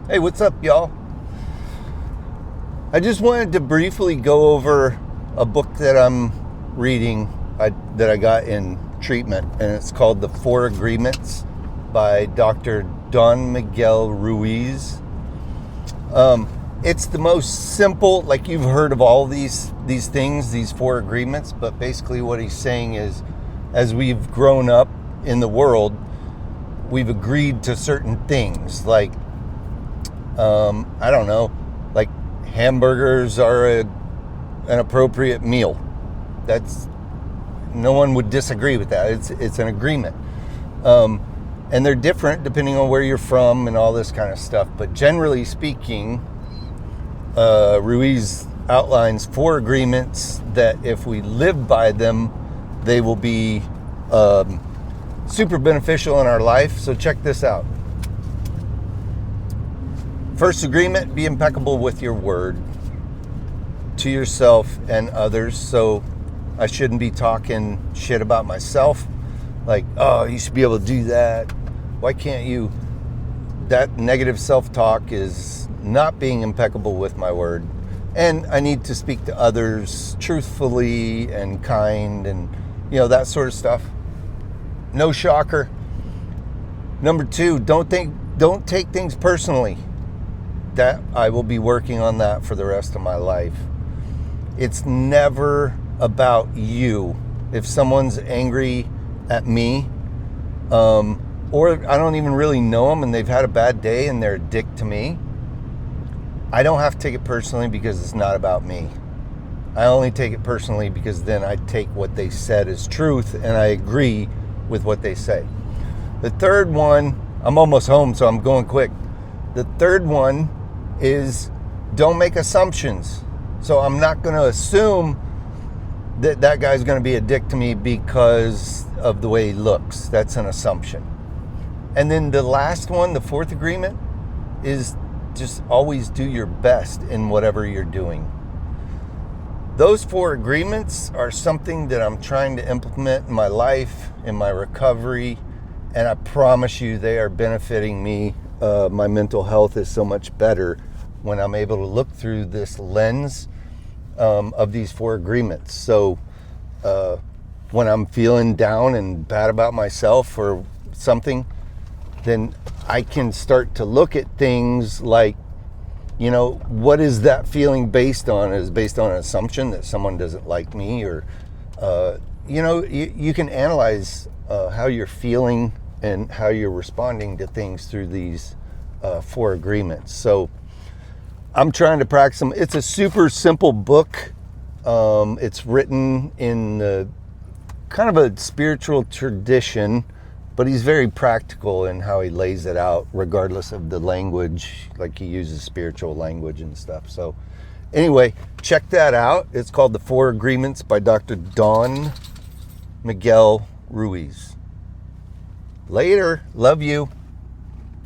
Hey, what's up, y'all? I just wanted to briefly go over a book that I'm reading that I got in treatment, and it's called The Four Agreements by Dr. Don Miguel Ruiz. It's the most simple, like you've heard of all these things, these four agreements, but basically what he's saying is, as we've grown up in the world, we've agreed to certain things, like I don't know, like hamburgers are an appropriate meal. That's, no one would disagree with that. It's an agreement. And they're different depending on where you're from and all this kind of stuff. But generally speaking, Ruiz outlines four agreements that if we live by them, they will be super beneficial in our life. So check this out. First agreement, be impeccable with your word to yourself and others. So I shouldn't be talking shit about myself. Like, oh, you should be able to do that. Why can't you? That negative self-talk is not being impeccable with my word. And I need to speak to others truthfully and kind and, that sort of stuff. No shocker. Number two, don't take things personally. That I will be working on that for the rest of my life. It's never about you. If someone's angry at me, or I don't even really know them and they've had a bad day and they're a dick to me, I don't have to take it personally because it's not about me. I only take it personally because then I take what they said as truth and I agree with what they say. The third one, I'm almost home, so I'm going quick. The third one is don't make assumptions. So I'm not going to assume that guy's going to be a dick to me because of the way he looks. That's an assumption. And then the last one, the fourth agreement, is just always do your best in whatever you're doing. Those four agreements are something that I'm trying to implement in my life, in my recovery, and I promise you they are benefiting me. My mental health is so much better when I'm able to look through this lens of these four agreements. So when I'm feeling down and bad about myself or something, then I can start to look at things like, what is that feeling based on? Is it based on an assumption that someone doesn't like me? Or, you can analyze how you're feeling and how you're responding to things through these four agreements. So I'm trying to practice them. It's a super simple book. It's written in kind of a spiritual tradition, but he's very practical in how he lays it out, regardless of the language. Like he uses spiritual language and stuff. So anyway, check that out. It's called The Four Agreements by Dr. Don Miguel Ruiz. Later. Love you.